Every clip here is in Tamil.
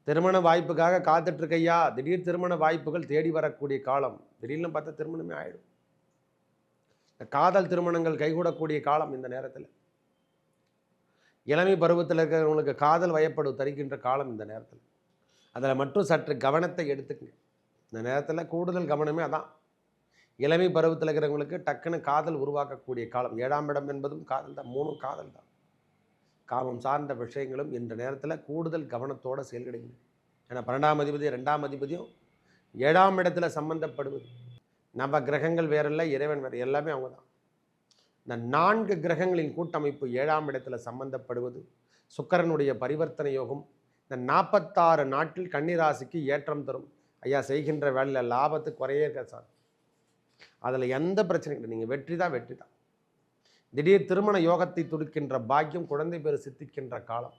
திருமண வாய்ப்புக்காக காத்துட்ருக்கையா, திடீர் திருமண வாய்ப்புகள் தேடி வரக்கூடிய காலம். திடீர்னு பார்த்தா திருமணமே ஆயிடும். காதல் திருமணங்கள் கைகூடக்கூடிய காலம் இந்த நேரத்தில். இளமை பருவத்தில் இருக்கிறவங்களுக்கு காதல் வயப்படு தருகின்ற காலம் இந்த நேரத்தில். அதில் மட்டும் சற்று கவனத்தை எடுத்துக்கங்க. இந்த நேரத்தில் கூடுதல் கவனமே அதான். இளமை பருவத்தில் இருக்கிறவங்களுக்கு டக்குன்னு காதல் உருவாக்கக்கூடிய காலம். 7ஆம் இடம் என்பதும் காதல் தான். 3ம் காதல் தான். காமம் சார்ந்த விஷயங்களும் இந்த நேரத்தில் கூடுதல் கவனத்தோடு செயல்படுங்க. ஏன்னா 12ஆம் அதிபதி 2ஆம் அதிபதியும் 7ஆம் இடத்துல சம்பந்தப்படுவது. நவ கிரகங்கள் வேறில்லை, இறைவன் வேறு, எல்லாமே அவங்க தான். இந்த 4 கிரகங்களின் கூட்டமைப்பு 7ஆம் இடத்துல சம்பந்தப்படுவது, சுக்கிரனுடைய பரிவர்த்தனை யோகம் இந்த 46 நாட்டில் கன்னிராசிக்கு ஏற்றம் தரும். ஐயா செய்கின்ற வேலையில் லாபத்து குறையே இருக்க சார், அதில் எந்த பிரச்சனையும் இல்லை. நீங்கள் வெற்றி தான், வெற்றி தான். திடீர் திருமண யோகத்தை துடிக்கின்ற பாக்கியம், குழந்தை பேர் சித்திக்கின்ற காலம்,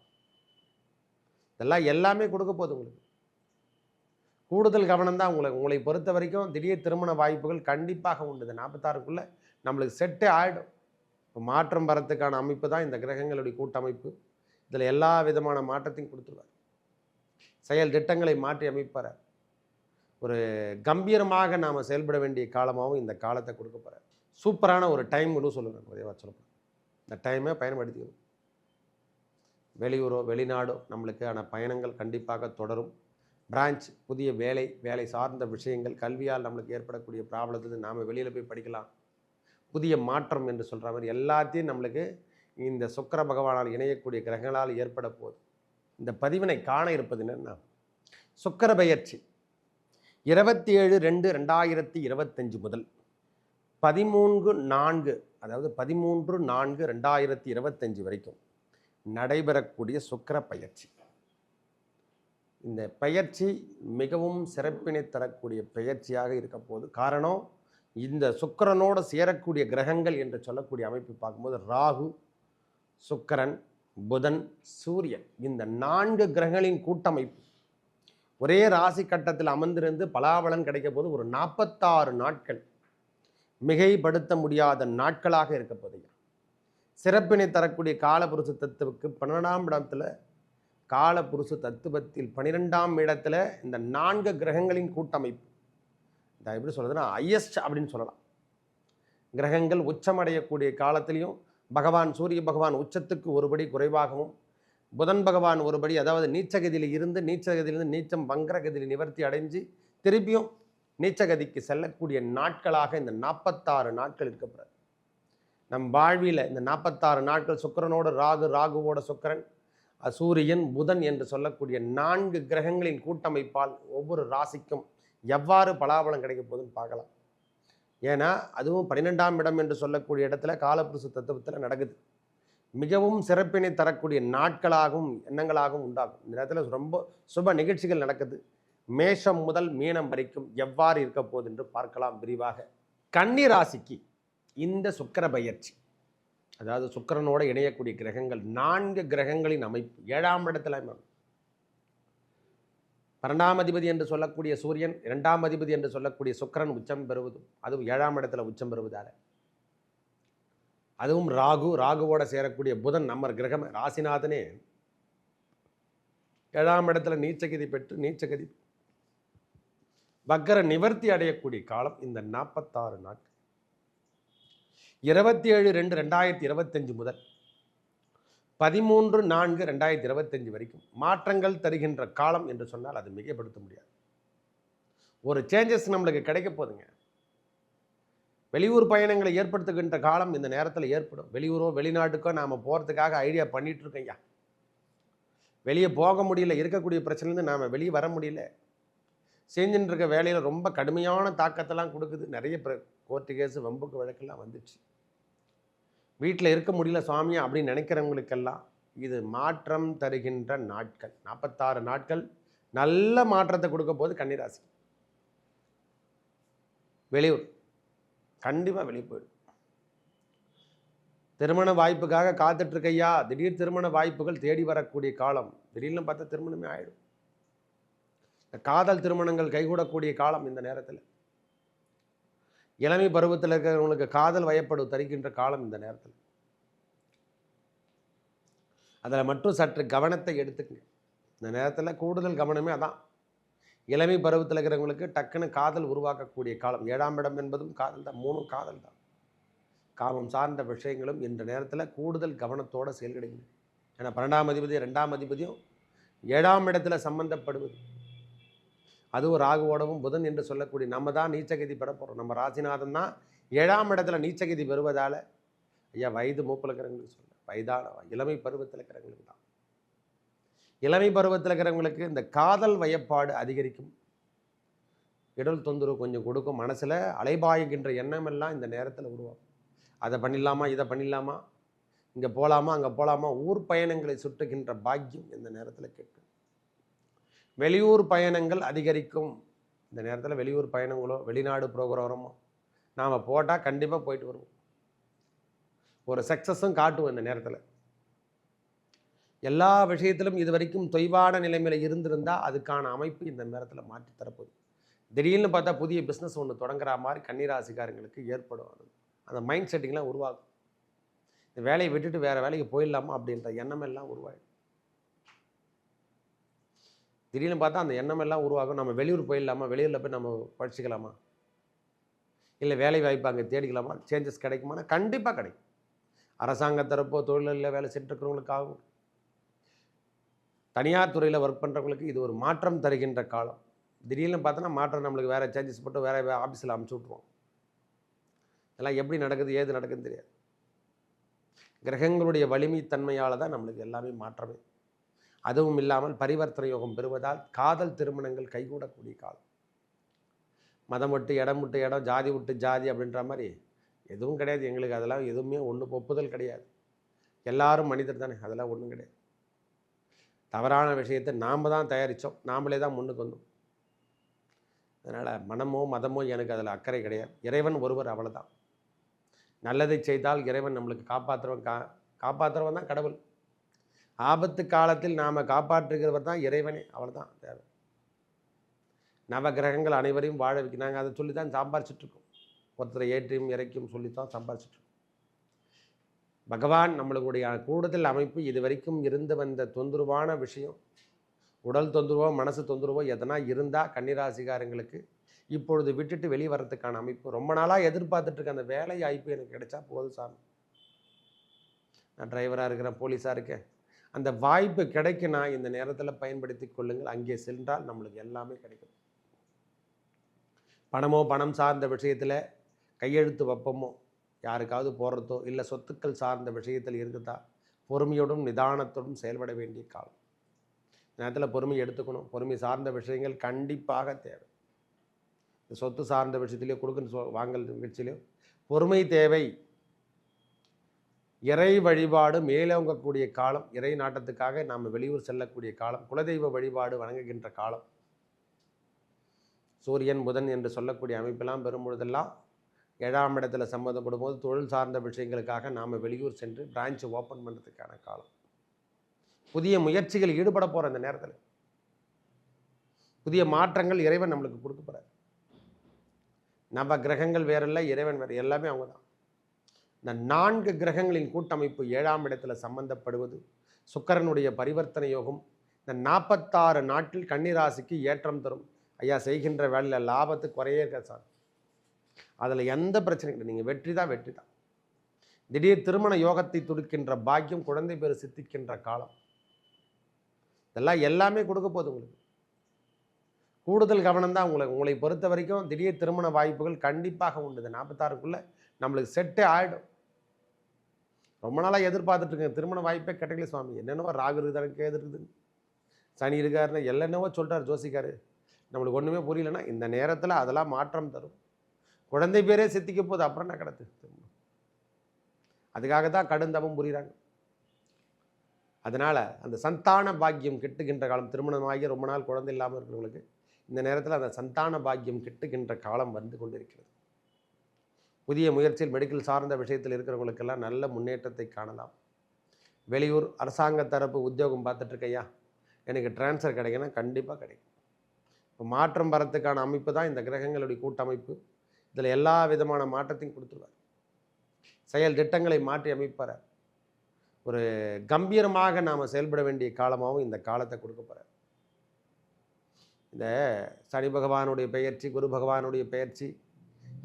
இதெல்லாம் எல்லாமே கொடுக்க போகுது உங்களுக்கு. கூடுதல் கவனம் தான் உங்களை பொறுத்த வரைக்கும். திடீர் திருமண வாய்ப்புகள் கண்டிப்பாக உண்டு. இந்த 46க்குள்ளே நம்மளுக்கு செட்டே ஆகிடும். இப்போ மாற்றம் வரத்துக்கான அமைப்பு தான் இந்த கிரகங்களுடைய கூட்டமைப்பு. இதில் எல்லா விதமான மாற்றத்தையும் கொடுத்துருவார். செயல் திட்டங்களை மாற்றி அமைப்பார். ஒரு கம்பீரமாக நாம் செயல்பட வேண்டிய காலமாகவும் இந்த காலத்தை கொடுக்க போகிறார். சூப்பரான ஒரு டைம் ஒன்று சொல்லுங்கள், உதவியாக சொல்லப்போம். இந்த டைமை பயன்படுத்திக்கணும். வெளியூரோ வெளிநாடோ நம்மளுக்கான பயணங்கள் கண்டிப்பாக தொடரும். பிரான்ச், புதிய வேலை சார்ந்த விஷயங்கள், கல்வியால் நம்மளுக்கு ஏற்படக்கூடிய ப்ராப்ளத்துக்கு நாம் வெளியில் போய் படிக்கலாம். புதிய மாற்றம் என்று சொல்கிற மாதிரி எல்லாத்தையும் நம்மளுக்கு இந்த சுக்கிர பகவானால் இணையக்கூடிய கிரகங்களால் ஏற்பட போகுது. இந்த பதிவினை காண இருப்பது என்னென்னா, சுக்கிர பெயர்ச்சி 27/2/2025 முதல் 13/4, அதாவது 13/4/2025 வரைக்கும் நடைபெறக்கூடிய சுக்கிர பயிற்சி. இந்த பயிற்சி மிகவும் சிறப்பினை தரக்கூடிய பயிற்சியாக இருக்க போகுது. காரணம், இந்த சுக்கிரனோடு சேரக்கூடிய கிரகங்கள் என்று சொல்லக்கூடிய அமைப்பு பார்க்கும்போது ராகு, சுக்கிரன், புதன், சூரியன், இந்த 4 கிரகங்களின் கூட்டமைப்பு ஒரே ராசி கட்டத்தில் அமர்ந்திருந்து பலாபலன் கிடைக்க போது ஒரு 46 நாட்கள் மிகைப்படுத்த முடியாத நாட்களாக இருக்க போதையா. சிறப்பினை தரக்கூடிய காலபுருஷ தத்துவுக்கு 12ஆம் இடத்துல, காலபுருஷ தத்துவத்தில் 12ஆம் இடத்துல இந்த 4 கிரகங்களின் கூட்டமைப்பு. இதை எப்படி சொல்றதுன்னா ஹையஸ்ட் அப்படின்னு சொல்லலாம். கிரகங்கள் உச்சமடையக்கூடிய காலத்திலையும் பகவான் சூரிய பகவான் உச்சத்துக்கு ஒருபடி குறைவாகவும், புதன் பகவான் ஒருபடி, அதாவது நீச்சகதியிலிருந்து நீச்சம் வங்கரகதியில் நிவர்த்தி அடைஞ்சு திருப்பியும் நீச்சகதிக்கு செல்லக்கூடிய நாட்களாக இந்த 46 நாட்கள் இருக்கப்படுறது. நம் வாழ்வியில் இந்த 46 நாட்கள் சுக்கிரனோடு ராகுவோட சுக்கிரன், சூரியன், புதன் என்று சொல்லக்கூடிய 4 கிரகங்களின் கூட்டமைப்பால் ஒவ்வொரு ராசிக்கும் எவ்வாறு பலாபலம் கிடைக்க போகுதுன்னு பார்க்கலாம். ஏன்னா அதுவும் 12ஆம் இடம் என்று சொல்லக்கூடிய இடத்துல காலபுருஷ தத்துவத்தில் நடக்குது. மிகவும் சிறப்பினை தரக்கூடிய நாட்களாகவும் எண்ணங்களாகவும் உண்டாகும். இந்த நேரத்தில் ரொம்ப சுப நிகழ்ச்சிகள் நடக்குது. மேஷம் முதல் மீனம் வரைக்கும் எவ்வாறு இருக்க போகுது என்று பார்க்கலாம் விரிவாக. கன்னி ராசிக்கு இந்த சுக்கிர பயிற்சி, அதாவது சுக்கிரனோடு இணையக்கூடிய கிரகங்கள் 4 கிரகங்களின் அமைப்பு 7ஆம் இடத்துல, 12ஆம் அதிபதி என்று சொல்லக்கூடிய சூரியன், 2ஆம் அதிபதி என்று சொல்லக்கூடிய சுக்கிரன் உச்சம் பெறுவதும், அதுவும் 7ஆம் இடத்துல உச்சம் பெறுவதால, அதுவும் ராகுவோட சேரக்கூடிய புதன், நம்ம கிரகம் ராசிநாதனே 7ஆம் இடத்துல நீச்சகதி பெற்று நீச்சகதி வக்கர நிவர்த்தி அடையக்கூடிய காலம் இந்த 46 நாட்கள். 27/2/2025 முதல் 13/4/2025 வரைக்கும் மாற்றங்கள் தருகின்ற காலம் என்று சொன்னால் அது மிகைப்படுத்த முடியாது. ஒரு சேஞ்சஸ் நம்மளுக்கு கிடைக்க போதுங்க. வெளியூர் பயணங்களை ஏற்படுத்துகின்ற காலம் இந்த நேரத்தில் ஏற்படும். வெளியூரோ வெளிநாட்டுக்கோ நாம் போகிறதுக்காக ஐடியா பண்ணிட்டு இருக்கோங்க. வெளியே போக முடியல, இருக்கக்கூடிய பிரச்சனைலேருந்து நாம் வெளியே வர முடியல. செஞ்சுட்டு இருக்க வேலையில் ரொம்ப கடுமையான தாக்கத்தெல்லாம் கொடுக்குது. நிறைய கோர்ட்டு கேஸு வம்புக்கு வழக்கெல்லாம் வந்துச்சு. வீட்டில் இருக்க முடியல சுவாமியா அப்படின்னு நினைக்கிறவங்களுக்கெல்லாம் இது மாற்றம் தருகின்ற நாட்கள். 46 நாட்கள் நல்ல மாற்றத்தை கொடுக்க போது கன்னிராசி. வெளியூர் கண்டிப்பாக வெளியே போயிடும். திருமண வாய்ப்புக்காக காத்துட்ருக்கையா, திடீர் திருமண வாய்ப்புகள் தேடி வரக்கூடிய காலம். திடீர்னு பார்த்தா திருமணமே ஆகிடும். காதல் திருமணங்கள் கைகூடக்கூடிய காலம் இந்த நேரத்தில். இளமை பருவத்தில் இருக்கிறவங்களுக்கு காதல் வயப்படு தருகின்ற காலம் இந்த நேரத்தில். அதில் மட்டும் சற்று கவனத்தை எடுத்துக்கங்க. இந்த நேரத்தில் கூடுதல் கவனமே அதான். இளமை பருவத்தில் இருக்கிறவங்களுக்கு டக்குன்னு காதல் உருவாக்கக்கூடிய காலம். 7ஆம் இடம் என்பதும் காதல் தான். 3 காதல் தான். காமம் சார்ந்த விஷயங்களும் இந்த நேரத்தில் கூடுதல் கவனத்தோடு செயல்படுங்க. ஏன்னா 12ஆம் அதிபதி 2ஆம் அதிபதியும் 7ஆம் இடத்துல சம்பந்தப்படுவது, அதுவும் ராகுவோடவும் புதன் என்று சொல்லக்கூடிய நம்ம தான் நீச்சகதி பெற போகிறோம். நம்ம ராசிநாதன் தான் 7ஆம் இடத்துல நீச்சகதி பெறுவதால் ஐயா வயது மூப்பில் இருக்கிறவங்களுக்கு சொல்ல, வயதான இளமை பருவத்தில் இருக்கிறவங்களுக்கு தான். இளமை பருவத்தில் இருக்கிறவங்களுக்கு இந்த காதல் வயப்பாடு அதிகரிக்கும். இடல் தொந்தரவு கொஞ்சம் கொடுக்கும். மனசில் அலைபாயுகின்ற எண்ணம் எல்லாம் இந்த நேரத்தில் உருவாகும். அதை பண்ணிடலாமா, இதை பண்ணிடலாமா, இங்கே போகலாமா, அங்கே போகலாமா, ஊர் பயணங்களை சுட்டுகின்ற பாக்கியம் இந்த நேரத்தில் கேட்கும். வெளியூர் பயணங்கள் அதிகரிக்கும். இந்த நேரத்தில் வெளியூர் பயணங்களோ வெளிநாடு ப்ரோக்ராமோ நாம் போட்டால் கண்டிப்பாக போயிட்டு வருவோம். ஒரு சக்ஸஸும் காட்டுவோம். இந்த நேரத்தில் எல்லா விஷயத்திலும் இது வரைக்கும் தொய்வான நிலைமையில் இருந்திருந்தால் அதுக்கான அமைப்பு இந்த நேரத்தில் மாற்றி தரப்போகுது. திடீர்னு பார்த்தா புதிய பிஸ்னஸ் ஒன்று தொடங்குற மாதிரி கன்னிராசிக்காரங்களுக்கு ஏற்படும். அந்த மைண்ட் செட்டிங்லாம் உருவாகும். இந்த வேலையை விட்டுட்டு வேறு வேலைக்கு போயிடலாமா அப்படின்ற எண்ணம் எல்லாம் உருவாகும். திடீர்னு பார்த்தா அந்த எண்ணம் எல்லாம் உருவாகும். நம்ம வெளியூர் போயிடலாமா, வெளியூரில் போய் நம்ம படிச்சுக்கலாமா, இல்லை வேலை வாய்ப்பு அங்கே தேடிக்கலாமா, சேஞ்சஸ் கிடைக்குமானா கண்டிப்பாக கிடைக்கும். அரசாங்க தரப்போ தொழிலில் வேலை செஞ்சுருக்கிறவங்களுக்காகவும் தனியார் துறையில் ஒர்க் பண்ணுறவங்களுக்கு இது ஒரு மாற்றம் தருகின்ற காலம். திடீர்னு பார்த்தோன்னா மாற்றம் நம்மளுக்கு வேறு சேஞ்சஸ் போட்டு வேறு ஆஃபீஸில் அமுச்சு விட்ருவோம். இதெல்லாம் எப்படி நடக்குது ஏது நடக்குதுன்னு தெரியாது. கிரகங்களுடைய வலிமை தன்மையால் தான் நம்மளுக்கு எல்லாமே மாற்றமே. அதுவும் இல்லாமல் பரிவர்த்தனை யோகம் பெறுவதால் காதல் திருமணங்கள் கைகூடக்கூடிய காலம். மதம் விட்டு இடம் விட்டு இடம், ஜாதி விட்டு ஜாதி அப்படின்ற மாதிரி எதுவும் கிடையாது. எங்களுக்கு அதெல்லாம் எதுவுமே ஒன்றும் ஒப்புதல் கிடையாது. எல்லாரும் மனிதர் தானே, அதெல்லாம் ஒன்றும் கிடையாது. தவறான விஷயத்தை நாம் தான் தயாரித்தோம், நாமளே தான் முன்னுக்கு வந்தோம். அதனால் மனமோ மதமோ எனக்கு அதில் அக்கறை கிடையாது. இறைவன் ஒருவர், அவ்வளோதான். நல்லதை செய்தால் இறைவன் நம்மளுக்கு காப்பாற்றுறவன் தான் கடவுள். ஆபத்து காலத்தில் நாம் காப்பாற்றுகிறவர் தான் இறைவனே, அவ்வளோதான் தேவை. நவ கிரகங்கள் அனைவரையும் வாழ வைக்க நாங்கள் அதை சொல்லி தான் சம்பாரிச்சிட்ருக்கோம். ஒருத்தரை ஏற்றியும் இறைக்கும் சொல்லித்தான் சம்பாரிச்சிட்ருக்கோம். பகவான் நம்மளுடைய கூடுதல் அமைப்பு இது வரைக்கும் இருந்து வந்த தொந்தரவான விஷயம், உடல் தொந்தரவோ மனசு தொந்தரவோ எதனா இருந்தால் கன்னிராசிக்காரங்களுக்கு இப்பொழுது விட்டுட்டு வெளியே வர்றதுக்கான அமைப்பு. ரொம்ப நாளாக எதிர்பார்த்துட்ருக்க அந்த வேலை வாய்ப்பு எனக்கு கிடைச்சா போதும் சாமி, நான் டிரைவராக இருக்கிறேன், போலீஸாக இருக்கேன், அந்த வாய்ப்பு கிடைக்குன்னா இந்த நேரத்தில் பயன்படுத்தி கொள்ளுங்கள். அங்கே சென்றால் நம்மளுக்கு எல்லாமே கிடைக்கும். பணமோ பணம் சார்ந்த விஷயத்தில் கையெழுத்து வைப்பமோ யாருக்காவது போடுறதோ இல்லை சொத்துக்கள் சார்ந்த விஷயத்தில் இருக்குதா பொறுமையோடும் நிதானத்தோடும் செயல்பட வேண்டிய காலம். நேரத்தில் பொறுமை எடுத்துக்கணும். பொறுமை சார்ந்த விஷயங்கள் கண்டிப்பாக தேவை. சொத்து சார்ந்த விஷயத்திலேயோ கொடுக்க வாங்கல் நிகழ்ச்சியிலையோ பொறுமை தேவை. இறை வழிபாடு மேலோங்கக்கூடிய காலம். இறை நாட்டத்துக்காக நாம் வெளியூர் செல்லக்கூடிய காலம். குலதெய்வ வழிபாடு வணங்குகின்ற காலம். சூரியன் புதன் என்று சொல்லக்கூடிய அமைப்பெல்லாம் பெறும்பொழுதெல்லாம் 7ஆம் இடத்துல சம்மந்தப்படும் போது தொழில் சார்ந்த விஷயங்களுக்காக நாம் வெளியூர் சென்று பிரான்ச் ஓப்பன் பண்ணுறதுக்கான காலம். புதிய முயற்சிகள் ஈடுபட போகிற இந்த நேரத்தில் புதிய மாற்றங்கள் இறைவன் நம்மளுக்கு கொடுக்க போகிறார். நவ கிரகங்கள் வேறில்லை, இறைவன் வேறு, எல்லாமே அவங்க தான். இந்த 4 கிரகங்களின் கூட்டமைப்பு 7ஆம் இடத்துல சம்பந்தப்படுவது, சுக்கிரனுடைய பரிவர்த்தனை யோகம் இந்த 46 நாட்டில் கன்னிராசிக்கு ஏற்றம் தரும். ஐயா செய்கின்ற வேலையில் லாபத்து குறையே இருக்க சார், அதில் எந்த பிரச்சனையும் இல்லை. நீங்கள் வெற்றி தான் வெற்றி தான். திடீர் திருமண யோகத்தை துடிக்கின்ற பாக்கியம், குழந்தை பேர் சித்திக்கின்ற காலம், இதெல்லாம் எல்லாமே கொடுக்க போகுது உங்களுக்கு. கூடுதல் கவனம் தான் உங்களை பொறுத்த வரைக்கும் திடீர் திருமண வாய்ப்புகள் கண்டிப்பாக உண்டு. இந்த 46க்குள்ளே நம்மளுக்கு செட்டே ஆகிடும். ரொம்ப நாளாக எதிர்பார்த்துட்ருக்கேன் திருமண வாய்ப்பே கிடைக்கல சுவாமி, என்னென்னவோ ராகு இருக்குதானு கேது இருக்குது, சனி இருக்காருன்னு என்னென்னவோ சொல்கிறார் ஜோசிக்காரு, நம்மளுக்கு ஒன்றுமே புரியலன்னா இந்த நேரத்தில் அதெல்லாம் மாற்றம் தரும். குழந்தை பேரே சித்திக்க போது, அப்புறம் என்ன கிடத்து. அதுக்காக தான் கடுந்தவம் புரிகிறாங்க. அதனால் அந்த சந்தான பாக்கியம் கிட்டுகின்ற காலம், திருமணமாகி ரொம்ப நாள் குழந்தை இல்லாமல் இருக்கிறவங்களுக்கு இந்த நேரத்தில் அந்த சந்தான பாக்கியம் கிட்டுகின்ற காலம் வந்து கொண்டிருக்கிறது. புதிய முயற்சியில் மெடிக்கல் சார்ந்த விஷயத்தில் இருக்கிறவங்களுக்கெல்லாம் நல்ல முன்னேற்றத்தை காணலாம். வெளியூர் அரசாங்க தரப்பு உத்தியோகம் பார்த்துட்ருக்கையா, எனக்கு டிரான்ஸ்ஃபர் கிடைக்குன்னா கண்டிப்பாக கிடைக்கும். இப்போ மாற்றம் வரத்துக்கான அமைப்பு தான் இந்த கிரகங்களுடைய கூட்டமைப்பு. இதில் எல்லா விதமான மாற்றத்தையும் கொடுத்துருவார். செயல் திட்டங்களை மாற்றி அமைப்பார். ஒரு கம்பீரமாக நாம் செயல்பட வேண்டிய காலமாகவும் இந்த காலத்தை கொடுக்க போகிறார். இந்த சனி பகவானுடைய பெயர்ச்சி, குரு பகவானுடைய பெயர்ச்சி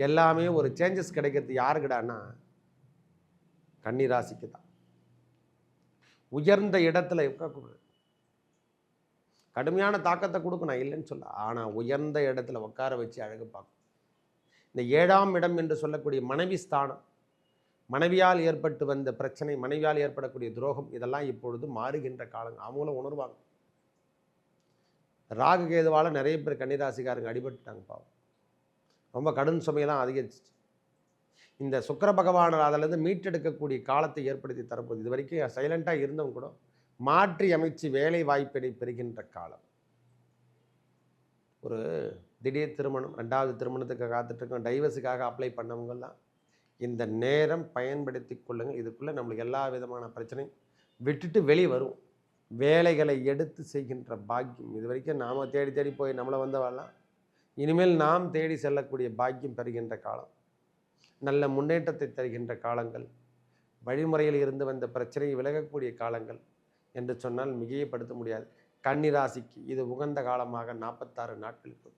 எல்லாமே ஒரு சேஞ்சஸ் கிடைக்கிறது யாருக்கிடான்னா கன்னி ராசிக்கு தான். உயர்ந்த இடத்துல இருக்கக்கூடாது. கடுமையான தாக்கத்தை கொடுக்கும், நான் இல்லைன்னு சொல்ல. ஆனால் உயர்ந்த இடத்துல உட்கார வச்சு அழகு பார்க்கும். இந்த 7ஆம் இடம் என்று சொல்லக்கூடிய மனைவி ஸ்தானம், மனைவியால் ஏற்பட்டு வந்த பிரச்சனை, மனைவியால் ஏற்படக்கூடிய துரோகம், இதெல்லாம் இப்பொழுது மாறுகின்ற காலங்கள். அவங்களும் உணர்வாங்க. ராகு கேதுவால் நிறைய பேர் கன்னிராசிக்காரங்க அடிபட்டுட்டாங்க பாவம். ரொம்ப கடும் சுமையெல்லாம் அதிகரிச்சு. இந்த சுக்கிர பகவானர் அதிலிருந்து மீட்டெடுக்கக்கூடிய காலத்தை ஏற்படுத்தி தரப்போகுது. இது வரைக்கும் சைலண்டாக இருந்தவங்க கூட மாற்றி அமைச்சு வேலை வாய்ப்பினை பெறுகின்ற காலம். ஒரு திடீர் திருமணம், 2வது திருமணத்துக்கு காத்துட்ருக்கோம், டைவர்ஸுக்காக அப்ளை பண்ணவங்கெல்லாம் இந்த நேரம் பயன்படுத்தி கொள்ளுங்கள். இதுக்குள்ளே நம்மளுக்கு எல்லா விதமான பிரச்சனையும் விட்டுட்டு வெளியே வரும். வேலைகளை எடுத்து செய்கின்ற பாக்கியம். இது வரைக்கும் நாம் தேடி தேடி போய் நம்மளை வந்தவாலாம் இனிமேல் நாம் தேடி செல்லக்கூடிய பாக்கியம் பெறுகின்ற காலம். நல்ல முன்னேற்றத்தை தருகின்ற காலங்கள். வழிமுறையில் இருந்து வந்த பிரச்சனையை விலகக்கூடிய காலங்கள் என்று சொன்னால் மிகையப்படுத்த முடியாது. கன்னி ராசிக்கு இது உகந்த காலமாக 46 நாட்களுக்கு.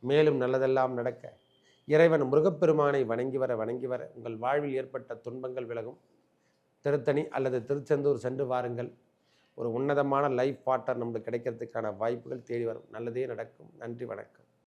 மேலும் நல்லதெல்லாம் நடக்க இறைவன் முருகப்பெருமானை வணங்கி வர உங்கள் வாழ்வில் ஏற்பட்ட துன்பங்கள் விலகும். திருத்தணி அல்லது திருச்செந்தூர் சென்று வாருங்கள். ஒரு உன்னதமான லைஃப் பார்ட்னர் நம்மளுக்கு கிடைக்கிறதுக்கான வாய்ப்புகள் தேடி வரும். நல்லதே நடக்கும். நன்றி, வணக்கம்.